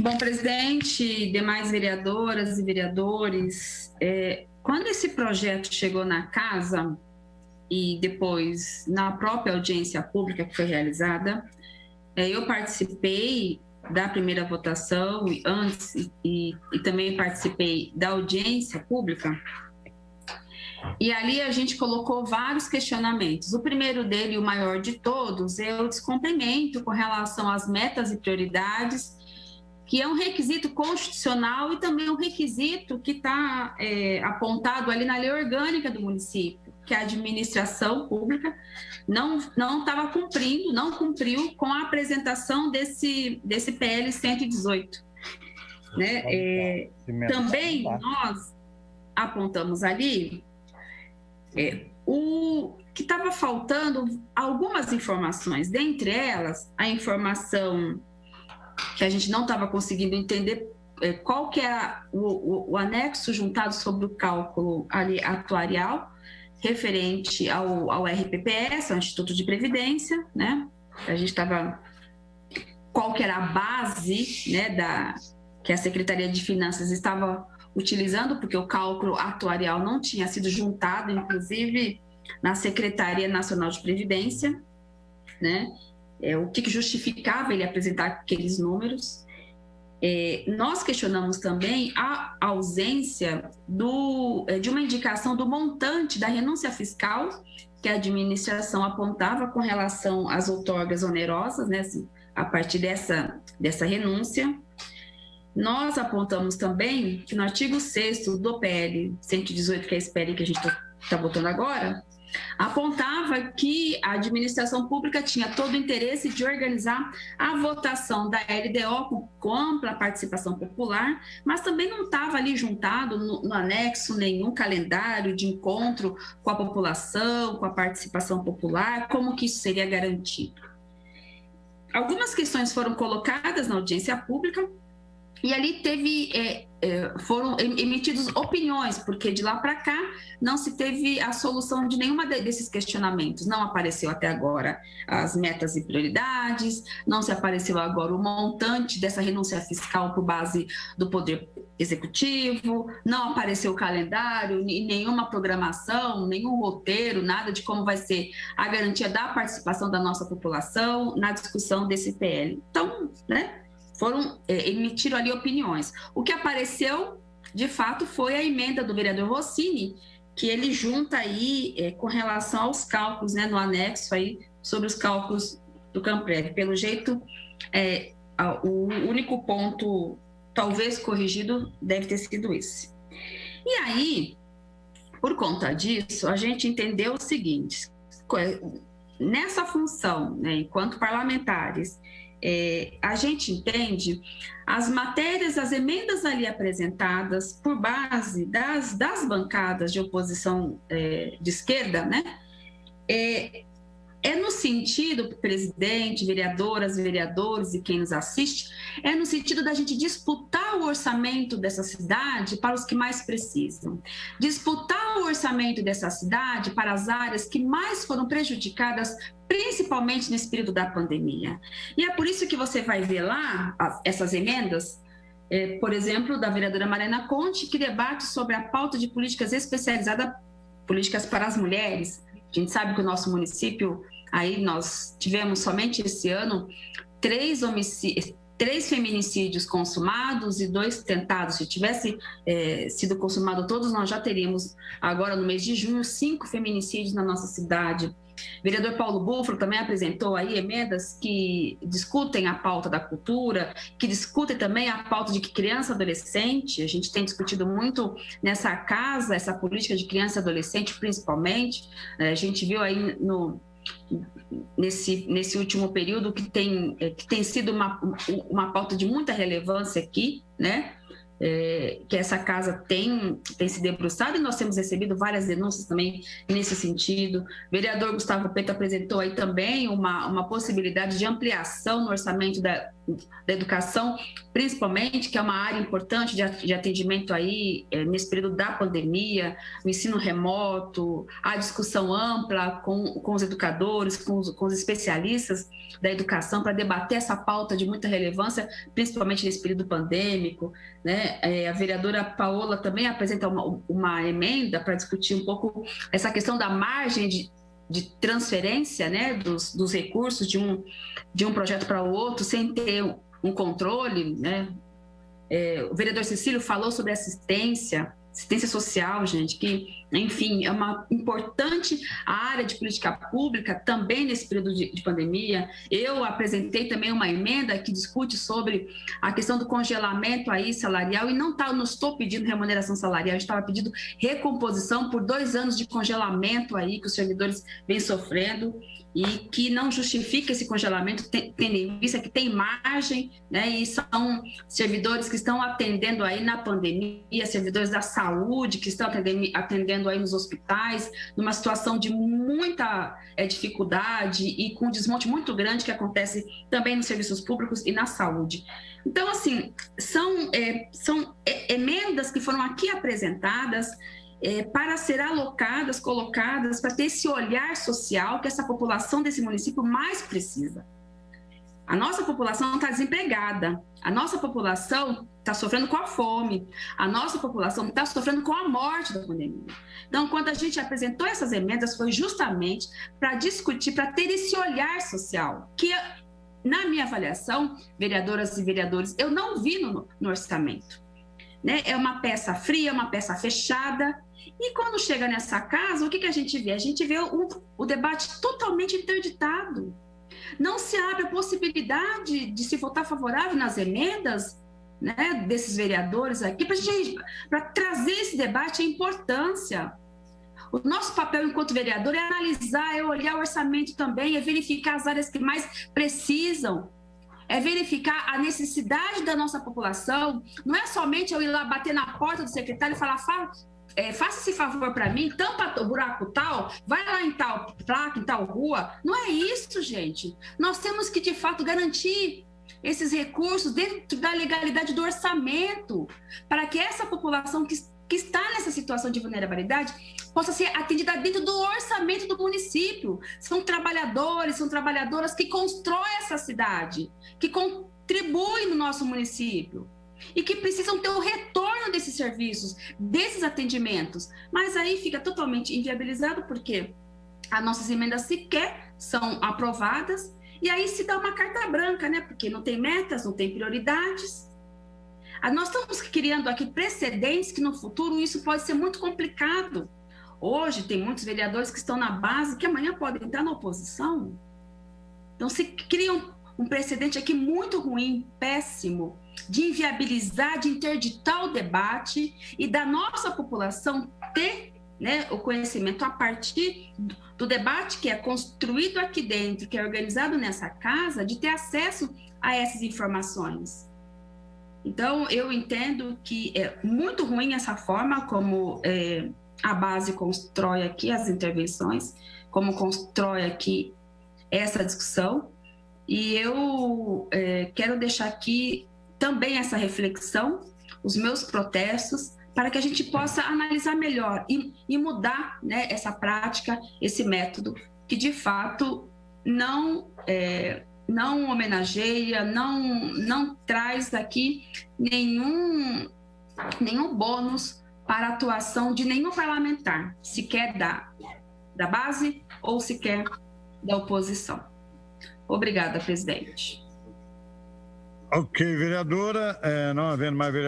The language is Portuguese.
Bom, presidente, demais vereadoras e vereadores, quando esse projeto chegou na casa e depois na própria audiência pública que foi realizada, eu participei da primeira votação e também participei da audiência pública. E ali a gente colocou vários questionamentos. O primeiro dele, o maior de todos, é o descumprimento com relação às metas e prioridades, que é um requisito constitucional e também um requisito que está apontado ali na lei orgânica do município, que a administração pública não cumpriu com a apresentação desse PL 118. Né? Também nós apontamos ali o que estava faltando algumas informações, dentre elas a informação que a gente não estava conseguindo entender qual que era o anexo juntado sobre o cálculo ali atuarial referente ao RPPS, ao Instituto de Previdência, né? A gente estava... Qual que era a base, né, que a Secretaria de Finanças estava utilizando, porque o cálculo atuarial não tinha sido juntado, inclusive, na Secretaria Nacional de Previdência, né? O que justificava ele apresentar aqueles números. Nós questionamos também a ausência de uma indicação do montante da renúncia fiscal que a administração apontava com relação às outorgas onerosas, né, assim, a partir dessa renúncia. Nós apontamos também que no artigo 6º do PL 118, que é esse PL que a gente está votando agora, apontava que a administração pública tinha todo o interesse de organizar a votação da LDO com ampla participação popular, mas também não estava ali juntado no anexo nenhum calendário de encontro com a população, com a participação popular, como que isso seria garantido. Algumas questões foram colocadas na audiência pública e ali foram emitidas opiniões, porque de lá para cá não se teve a solução de nenhuma desses questionamentos. Não apareceu até agora as metas e prioridades, não se apareceu agora o montante dessa renúncia fiscal por base do Poder Executivo, não apareceu o calendário, nenhuma programação, nenhum roteiro, nada de como vai ser a garantia da participação da nossa população na discussão desse PL. Então, né? Emitiram ali opiniões. O que apareceu, de fato, foi a emenda do vereador Rossini, que ele junta aí com relação aos cálculos, né, no anexo aí, sobre os cálculos do Camprev. Pelo jeito, o único ponto, talvez corrigido, deve ter sido esse. E aí, por conta disso, a gente entendeu o seguinte: nessa função, né, enquanto parlamentares, a gente entende as matérias, as emendas ali apresentadas por base das bancadas de oposição de esquerda, né? No sentido, presidente, vereadoras, vereadores e quem nos assiste, no sentido da gente disputar o orçamento dessa cidade para os que mais precisam. Disputar o orçamento dessa cidade para as áreas que mais foram prejudicadas, principalmente nesse período da pandemia. E é por isso que você vai ver lá essas emendas, por exemplo, da vereadora Mariana Conte, que debate sobre a pauta de políticas especializadas, políticas para as mulheres. A gente sabe que o nosso município, aí nós tivemos somente esse ano 3 feminicídios consumados e 2 tentados. Se tivesse sido consumado todos, nós já teríamos agora no mês de junho 5 feminicídios na nossa cidade. O vereador Paulo Búfalo também apresentou aí emendas que discutem a pauta da cultura, que discutem também a pauta de criança e adolescente. A gente tem discutido muito nessa casa essa política de criança e adolescente, principalmente. A gente viu aí nesse último período que tem sido uma pauta de muita relevância aqui, né? Que essa casa tem se debruçado, e nós temos recebido várias denúncias também nesse sentido. O vereador Gustavo Petro apresentou aí também uma possibilidade de ampliação no orçamento da educação, principalmente, que é uma área importante de atendimento aí nesse período da pandemia, o ensino remoto, a discussão ampla com os educadores, com os especialistas da educação, para debater essa pauta de muita relevância, principalmente nesse período pandêmico, né? A vereadora Paola também apresenta uma emenda para discutir um pouco essa questão da margem de transferência, né, dos recursos de um projeto para o outro, sem ter um controle, né? O vereador Cecílio falou sobre assistência social, gente, que, enfim, é uma importante área de política pública também nesse período de pandemia. Eu apresentei também uma emenda que discute sobre a questão do congelamento aí salarial, e não estou pedindo remuneração salarial, a gente estava pedindo recomposição por 2 anos de congelamento aí que os servidores vêm sofrendo, e que não justifica esse congelamento, tendo em vista que tem margem, né, e são servidores que estão atendendo aí na pandemia, servidores da saúde que estão atendendo aí nos hospitais, numa situação de muita dificuldade e com um desmonte muito grande que acontece também nos serviços públicos e na saúde. Então, assim, são emendas que foram aqui apresentadas para ser alocadas, colocadas, para ter esse olhar social que essa população desse município mais precisa. A nossa população está desempregada, a nossa população está sofrendo com a fome, a nossa população está sofrendo com a morte da pandemia. Então, quando a gente apresentou essas emendas, foi justamente para discutir, para ter esse olhar social, que, na minha avaliação, vereadoras e vereadores, eu não vi no orçamento. Né? É uma peça fria, uma peça fechada. E quando chega nessa casa, o que a gente vê? A gente vê o debate totalmente interditado. Não se abre a possibilidade de se votar favorável nas emendas, né, desses vereadores aqui, para trazer esse debate, a importância. O nosso papel enquanto vereador é analisar, é olhar o orçamento também, é verificar as áreas que mais precisam, é verificar a necessidade da nossa população. Não é somente eu ir lá bater na porta do secretário e falar, faça esse favor para mim, tampa o buraco tal, vai lá em tal placa, em tal rua. Não é isso, gente. Nós temos que, de fato, garantir esses recursos dentro da legalidade do orçamento, para que essa população que está nessa situação de vulnerabilidade possa ser atendida dentro do orçamento do município. São trabalhadores, são trabalhadoras que constroem essa cidade, que contribuem no nosso município e que precisam ter o retorno desses serviços, desses atendimentos. Mas aí fica totalmente inviabilizado, porque as nossas emendas sequer são aprovadas, e aí se dá uma carta branca, né? Porque não tem metas, não tem prioridades. Nós estamos criando aqui precedentes que no futuro isso pode ser muito complicado. Hoje tem muitos vereadores que estão na base, que amanhã podem estar na oposição. Então se cria um precedente aqui muito ruim, péssimo, de inviabilizar, de interditar o debate e da nossa população ter, né, o conhecimento a partir do debate que é construído aqui dentro, que é organizado nessa casa, de ter acesso a essas informações. Então, eu entendo que é muito ruim essa forma como a base constrói aqui as intervenções, como constrói aqui essa discussão, e eu quero deixar aqui também essa reflexão, os meus protestos, para que a gente possa analisar melhor e mudar, né, essa prática, esse método, que de fato não homenageia, não traz aqui nenhum bônus para a atuação de nenhum parlamentar, sequer da base ou sequer da oposição. Obrigada, presidente. Ok, vereadora, não havendo mais vereadora.